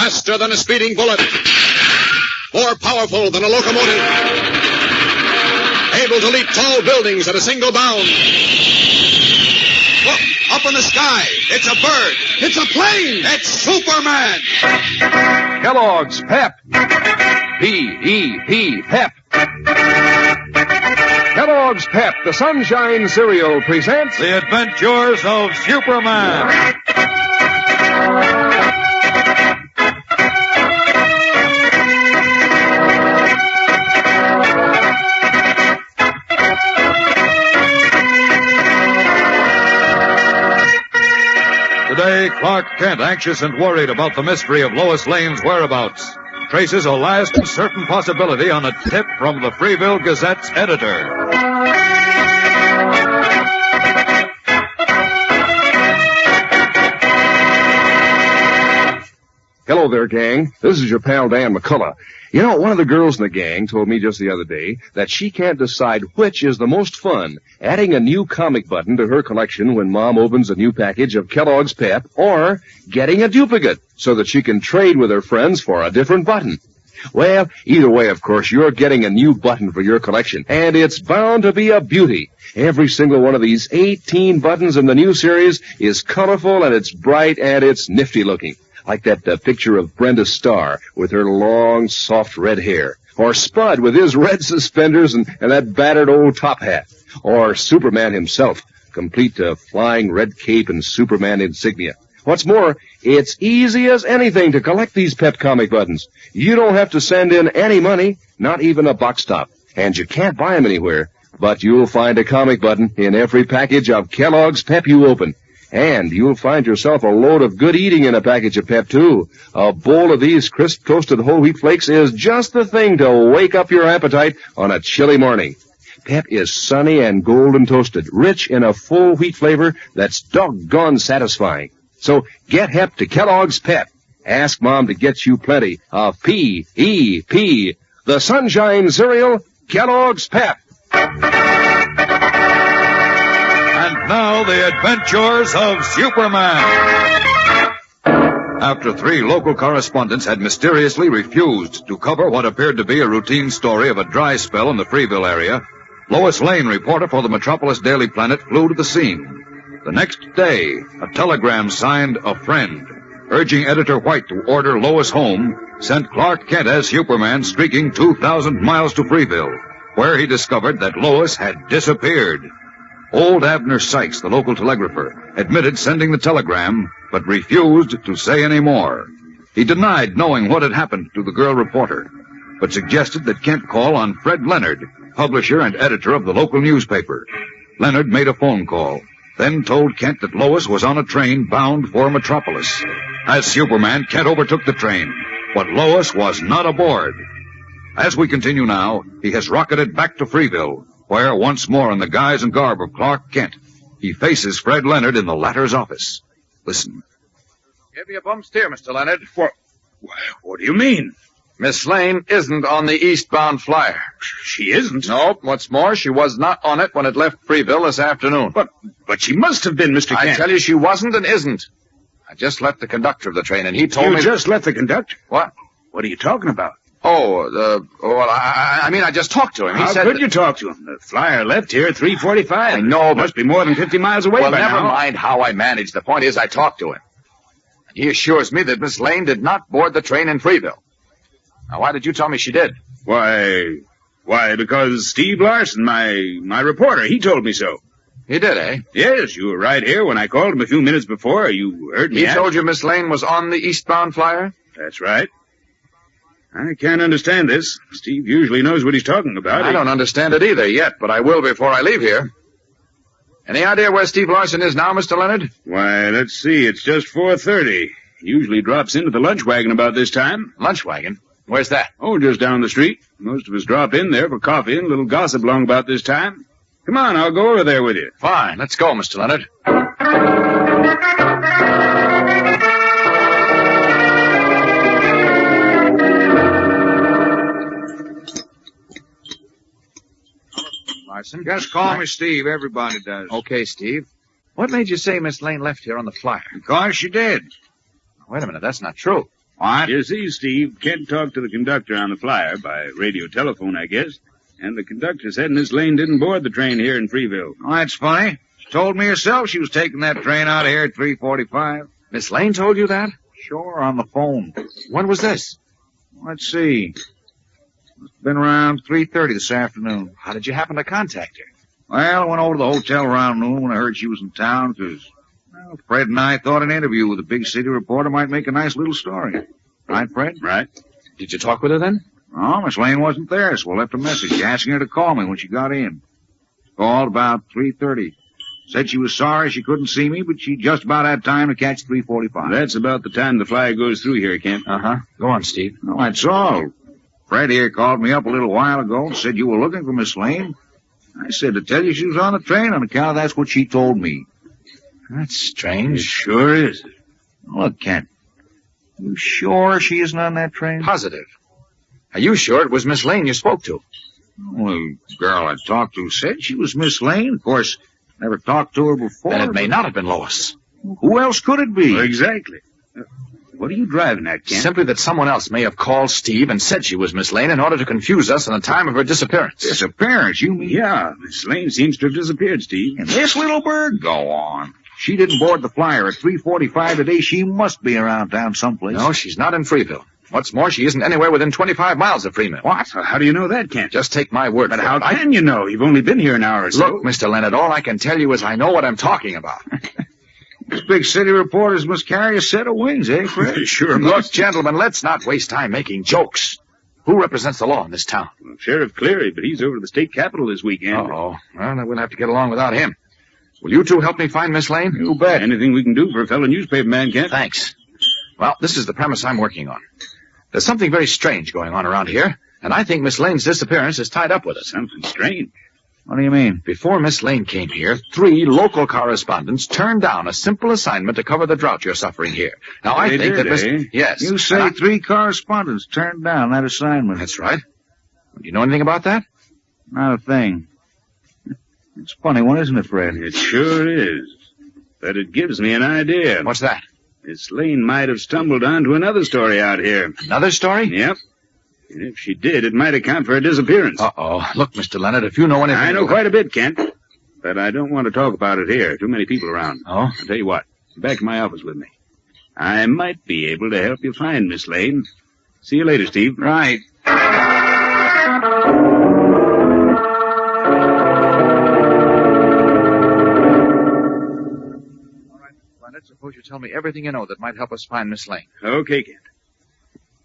Faster than a speeding bullet. More powerful than a locomotive. Able to leap tall buildings at a single bound. Look, up in the sky. It's a bird. It's a plane. It's Superman. Kellogg's Pep. P-E-P, Pep. Kellogg's Pep, the Sunshine Cereal, presents The Adventures of Superman. Today, Clark Kent, anxious and worried about the mystery of Lois Lane's whereabouts, traces a last certain possibility on a tip from the Freeville Gazette's editor. Hello there, gang. This is your pal Dan McCullough. You know, one of the girls in the gang told me just the other day that she can't decide which is the most fun, adding a new comic button to her collection when Mom opens a new package of Kellogg's Pep, or getting a duplicate so that she can trade with her friends for a different button. Well, either way, of course, you're getting a new button for your collection, and it's bound to be a beauty. Every single one of these 18 buttons in the new series is colorful, and it's bright, and it's nifty looking. Like that picture of Brenda Starr with her long, soft red hair. Or Spud with his red suspenders and that battered old top hat. Or Superman himself, complete flying red cape and Superman insignia. What's more, it's easy as anything to collect these Pep comic buttons. You don't have to send in any money, not even a box top. And you can't buy them anywhere. But you'll find a comic button in every package of Kellogg's Pep you open. And you'll find yourself a load of good eating in a package of Pep, too. A bowl of these crisp toasted whole wheat flakes is just the thing to wake up your appetite on a chilly morning. Pep is sunny and golden toasted, rich in a full wheat flavor that's doggone satisfying. So get hep to Kellogg's Pep. Ask Mom to get you plenty of P-E-P, the Sunshine Cereal, Kellogg's Pep. Now, the adventures of Superman. After 3 local correspondents had mysteriously refused to cover what appeared to be a routine story of a dry spell in the Freeville area, Lois Lane, reporter for the Metropolis Daily Planet, flew to the scene. The next day, a telegram signed "A Friend," urging Editor White to order Lois home, sent Clark Kent as Superman streaking 2,000 miles to Freeville, where he discovered that Lois had disappeared. Old Abner Sykes, the local telegrapher, admitted sending the telegram, but refused to say any more. He denied knowing what had happened to the girl reporter, but suggested that Kent call on Fred Leonard, publisher and editor of the local newspaper. Leonard made a phone call, then told Kent that Lois was on a train bound for Metropolis. As Superman, Kent overtook the train, but Lois was not aboard. As we continue now, he has rocketed back to Freeville, where, once more in the guise and garb of Clark Kent, he faces Fred Leonard in the latter's office. Listen. Give me a bum steer, Mr. Leonard. What do you mean? Miss Lane isn't on the eastbound flyer. She isn't? Nope. What's more, she was not on it when it left Freeville this afternoon. But she must have been, Mr. Kent. I tell you, she wasn't and isn't. I just left the conductor of the train, and he told me... You just left the conductor? What? What are you talking about? I just talked to him. He How said could you talk to him? The flyer left here at 3:45. I know, but... Must be more than 50 miles away by now. Well, never mind how I managed. The point is I talked to him. He assures me that Miss Lane did not board the train in Freeville. Now, why did you tell me she did? Why, because Steve Larson, my reporter, he told me so. He did, eh? Yes, you were right here when I called him a few minutes before. You heard me. He told you Miss Lane was on the eastbound flyer? That's right. I can't understand this. Steve usually knows what he's talking about. I don't understand it either yet, but I will before I leave here. Any idea where Steve Larson is now, Mr. Leonard? Why, let's see. It's just 4:30. He usually drops into the lunch wagon about this time. Lunch wagon? Where's that? Oh, just down the street. Most of us drop in there for coffee and a little gossip along about this time. Come on, I'll go over there with you. Fine. Let's go, Mr. Leonard. Larson. Just call me Steve. Everybody does. Okay, Steve. What made you say Miss Lane left here on the flyer? Because she did. Wait a minute. That's not true. What? You see, Steve, Kent talked to the conductor on the flyer by radio telephone, I guess. And the conductor said Miss Lane didn't board the train here in Freeville. Oh, that's funny. She told me herself she was taking that train out of here at 3:45. Miss Lane told you that? Sure, on the phone. When was this? Let's see. It's been around 3:30 this afternoon. How did you happen to contact her? Well, I went over to the hotel around noon when I heard she was in town because, well, Fred and I thought an interview with a big city reporter might make a nice little story. Right, Fred? Right. Did you talk with her then? Oh, Miss Lane wasn't there, so I left a message asking her to call me when she got in. Called about 3:30. Said she was sorry she couldn't see me, but she just about had time to catch 3:45. That's about the time the flyer goes through here, Kent. Uh-huh. Go on, Steve. No, that's all. Fred here called me up a little while ago and said you were looking for Miss Lane. I said to tell you she was on the train on account of that's what she told me. That's strange. It sure is. Look, Kent, you sure she isn't on that train? Positive. Are you sure it was Miss Lane you spoke to? Well, the girl I talked to said she was Miss Lane. Of course, never talked to her before. Then it may not have been Lois. Who else could it be? Well, exactly. What are you driving at, Kent? Simply that someone else may have called Steve and said she was Miss Lane in order to confuse us on the time of her disappearance. Disappearance, you mean? Yeah, Miss Lane seems to have disappeared, Steve. And this little bird? Go on. She didn't board the flyer at 3:45 today. She must be around town someplace. No, she's not in Freeville. What's more, she isn't anywhere within 25 miles of Freemill. What? How do you know that, Kent? Just take my word But for how it. can you know? You've only been here an hour or so. Look, Mr. Leonard, all I can tell you is I know what I'm talking about. These big city reporters must carry a set of wings, eh, Fred? Sure Look, must. gentlemen, let's not waste time making jokes. Who represents the law in this town? Well, Sheriff Cleary, but he's over to the state capitol this weekend. Uh-oh. Well, then we'll have to get along without him. Will you two help me find Miss Lane? You bet. Anything we can do for a fellow newspaper man, Kent? Thanks. Well, this is the premise I'm working on. There's something very strange going on around here, and I think Miss Lane's disappearance is tied up with it. Something strange. What do you mean? Before Miss Lane came here, 3 local correspondents turned down a simple assignment to cover the drought you're suffering here. Now, I They think did, that Miss... eh? Yes. You say 3 correspondents turned down that assignment. That's right. Do you know anything about that? Not a thing. It's a funny one, isn't it, Fred? It sure is. But it gives me an idea. What's that? Miss Lane might have stumbled onto another story out here. Another story? Yep. And if she did, it might account for her disappearance. Uh-oh. Look, Mr. Leonard, if you know anything... I know quite a bit, Kent. But I don't want to talk about it here. Too many people around. Oh? I'll tell you what. Back in my office with me. I might be able to help you find Miss Lane. See you later, Steve. Right. Leonard, suppose you tell me everything you know that might help us find Miss Lane. Okay, Kent.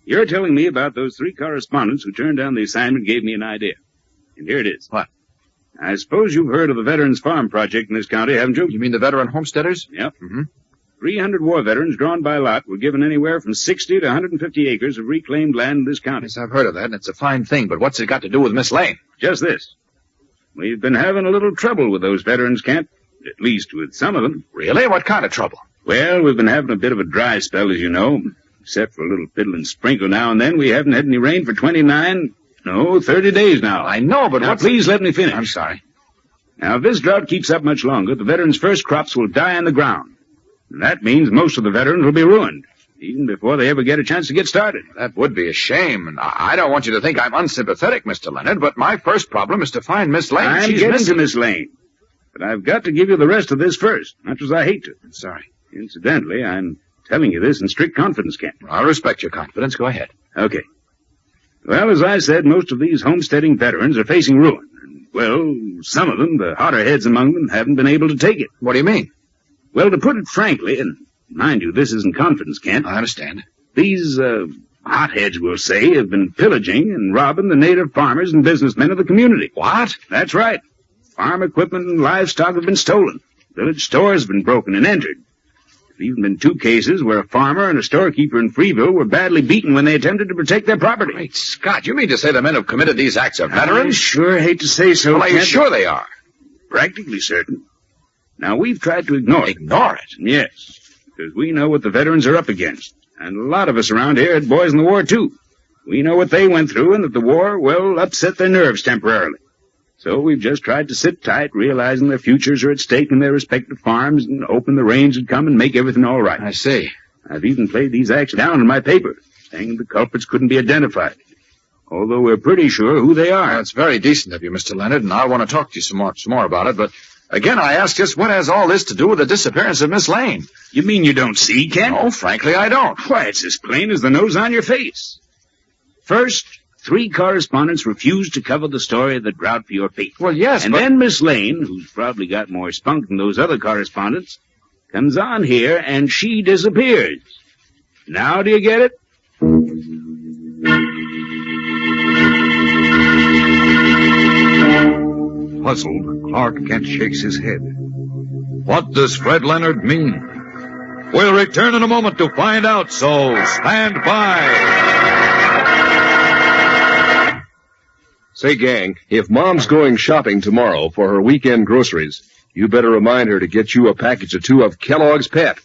You're telling me about those 3 correspondents who turned down the assignment gave me an idea. And here it is. What? I suppose you've heard of the Veterans Farm Project in this county, haven't you? You mean the veteran homesteaders? Yep. Mm-hmm. 300 war veterans drawn by lot were given anywhere from 60 to 150 acres of reclaimed land in this county. Yes, I've heard of that, and it's a fine thing, but what's it got to do with Miss Lane? Just this. We've been having a little trouble with those veterans, Kent. At least with some of them. Really? What kind of trouble? Well, we've been having a bit of a dry spell, as you know. Except for a little piddling sprinkle now and then, we haven't had any rain for 30 days now. I know, but Now, please let me finish. I'm sorry. Now, if this drought keeps up much longer, the veterans' first crops will die in the ground. And that means most of the veterans will be ruined, even before they ever get a chance to get started. That would be a shame, and I don't want you to think I'm unsympathetic, Mr. Leonard, but my first problem is to find Miss Lane. I'm She's getting missing. to Miss Lane. But I've got to give you the rest of this first, much as I hate to. I'm sorry. Incidentally, I'm telling you this in strict confidence, Kent. I respect your confidence. Go ahead. Okay. Well, as I said, most of these homesteading veterans are facing ruin. And, well, some of them, the hotter heads among them, haven't been able to take it. What do you mean? Well, to put it frankly, and mind you, this isn't confidence, Kent. I understand. These, hotheads, we'll say, have been pillaging and robbing the native farmers and businessmen of the community. What? That's right. Farm equipment and livestock have been stolen. Village stores have been broken and entered. There've even been 2 cases where a farmer and a storekeeper in Freeville were badly beaten when they attempted to protect their property. Great Scott, you mean to say the men who committed these acts are I veterans? sure hate to say so, Well, are you Kent. sure they are? Practically certain. Now, we've tried to ignore it. Ignore it? Yes, because we know what the veterans are up against. And a lot of us around here had boys in the war, too. We know what they went through and that the war, well, upset their nerves temporarily. So we've just tried to sit tight, realizing their futures are at stake in their respective farms, and hoping the rains would come and make everything all right. I see. I've even played these acts down in my paper, saying the culprits couldn't be identified, although we're pretty sure who they are. That's very decent of you, Mr. Leonard, and I want to talk to you some more about it, but again, I ask just what has all this to do with the disappearance of Miss Lane? You mean you don't see, Kent? No, frankly, I don't. Why, it's as plain as the nose on your face. First, 3 correspondents refused to cover the story of the drought for your paper. Well, yes, and then Miss Lane, who's probably got more spunk than those other correspondents, comes on here and she disappears. Now do you get it? Puzzled, Clark Kent shakes his head. What does Fred Leonard mean? We'll return in a moment to find out, so stand by. Say, gang, if Mom's going shopping tomorrow for her weekend groceries, you better remind her to get you a package or 2 of Kellogg's Pep.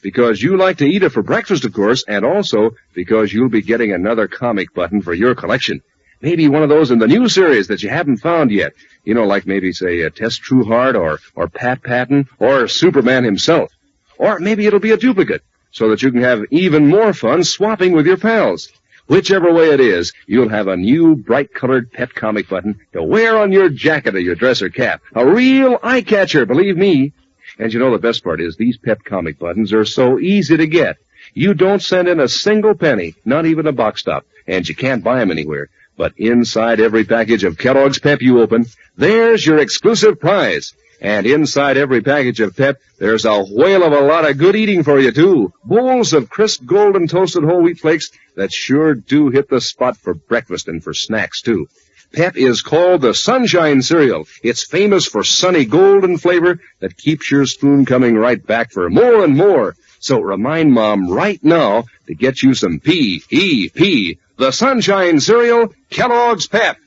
Because you like to eat it for breakfast, of course, and also because you'll be getting another comic button for your collection. Maybe one of those in the new series that you haven't found yet. You know, like maybe, say, Tess Trueheart or Pat Patton or Superman himself. Or maybe it'll be a duplicate, so that you can have even more fun swapping with your pals. Whichever way it is, you'll have a new bright-colored pet comic button to wear on your jacket or your dress or cap. A real eye-catcher, believe me. And you know the best part is these pet comic buttons are so easy to get. You don't send in a single penny, not even a box stop, and you can't buy them anywhere. But inside every package of Kellogg's Pep you open, there's your exclusive prize. And inside every package of Pep, there's a whale of a lot of good eating for you, too. Bowls of crisp golden toasted whole wheat flakes that sure do hit the spot for breakfast and for snacks, too. Pep is called the Sunshine Cereal. It's famous for sunny golden flavor that keeps your spoon coming right back for more and more. So remind Mom right now to get you some P-E-P, the Sunshine Cereal, Kellogg's Pep.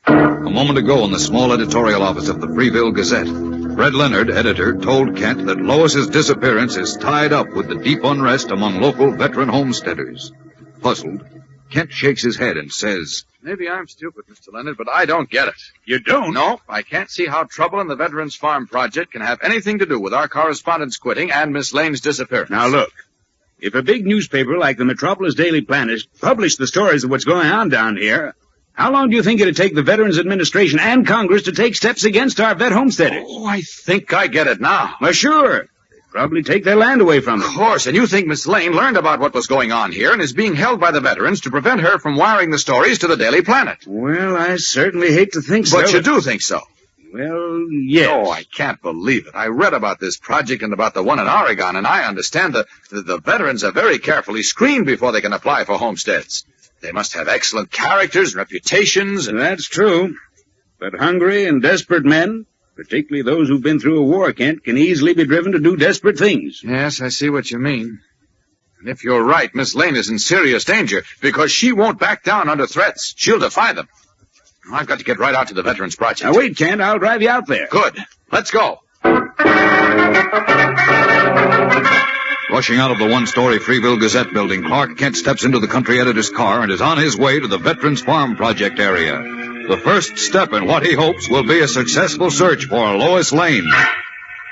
A moment ago in the small editorial office of the Freeville Gazette, Fred Leonard, editor, told Kent that Lois's disappearance is tied up with the deep unrest among local veteran homesteaders. Puzzled, Kent shakes his head and says, Maybe I'm stupid, Mr. Leonard, but I don't get it. You don't? No, I can't see how trouble in the Veterans Farm Project can have anything to do with our correspondence quitting and Miss Lane's disappearance. Now look, if a big newspaper like the Metropolis Daily Planet published the stories of what's going on down here, how long do you think it'd take the Veterans Administration and Congress to take steps against our vet homesteaders? Oh, I think I get it now. Well, sure. They'd probably take their land away from them. Of course, and you think Miss Lane learned about what was going on here and is being held by the veterans to prevent her from wiring the stories to the Daily Planet. Well, I certainly hate to think so. But you do think so. Well, yes. Oh, I can't believe it. I read about this project and about the one in Oregon, and I understand that the veterans are very carefully screened before they can apply for homesteads. They must have excellent characters, reputations, and... That's true. But hungry and desperate men, particularly those who've been through a war, Kent, can easily be driven to do desperate things. Yes, I see what you mean. And if you're right, Miss Lane is in serious danger, because she won't back down under threats. She'll defy them. I've got to get right out to the Veterans Project. Now, wait, Kent. I'll drive you out there. Good. Let's go. Rushing out of the one-story Freeville Gazette building, Clark Kent steps into the country editor's car and is on his way to the Veterans Farm Project area. The first step in what he hopes will be a successful search for Lois Lane.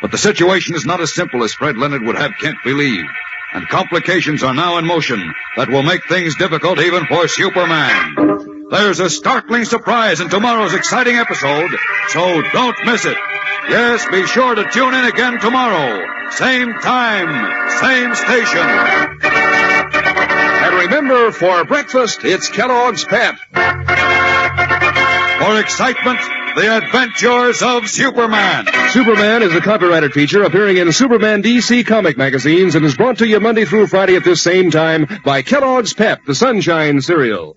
But the situation is not as simple as Fred Leonard would have Kent believe, and complications are now in motion that will make things difficult even for Superman. There's a startling surprise in tomorrow's exciting episode, so don't miss it. Yes, be sure to tune in again tomorrow. Same time, same station. And remember, for breakfast, it's Kellogg's Pep. For excitement, the adventures of Superman. Superman is a copyrighted feature appearing in Superman DC comic magazines and is brought to you Monday through Friday at this same time by Kellogg's Pep, the Sunshine Cereal.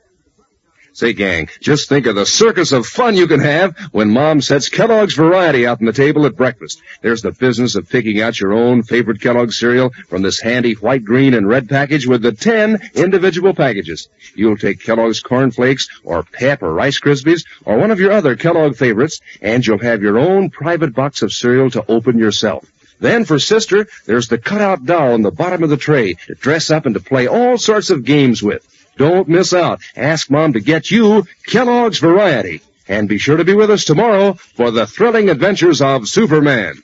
Say, gang, just think of the circus of fun you can have when Mom sets Kellogg's Variety out on the table at breakfast. There's the business of picking out your own favorite Kellogg's cereal from this handy white, green, and red package with the 10 individual packages. You'll take Kellogg's Corn Flakes or Pep or Rice Krispies or one of your other Kellogg favorites, and you'll have your own private box of cereal to open yourself. Then for Sister, there's the cutout doll on the bottom of the tray to dress up and to play all sorts of games with. Don't miss out. Ask Mom to get you Kellogg's Variety. And be sure to be with us tomorrow for the thrilling adventures of Superman.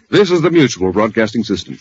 This is the Mutual Broadcasting System.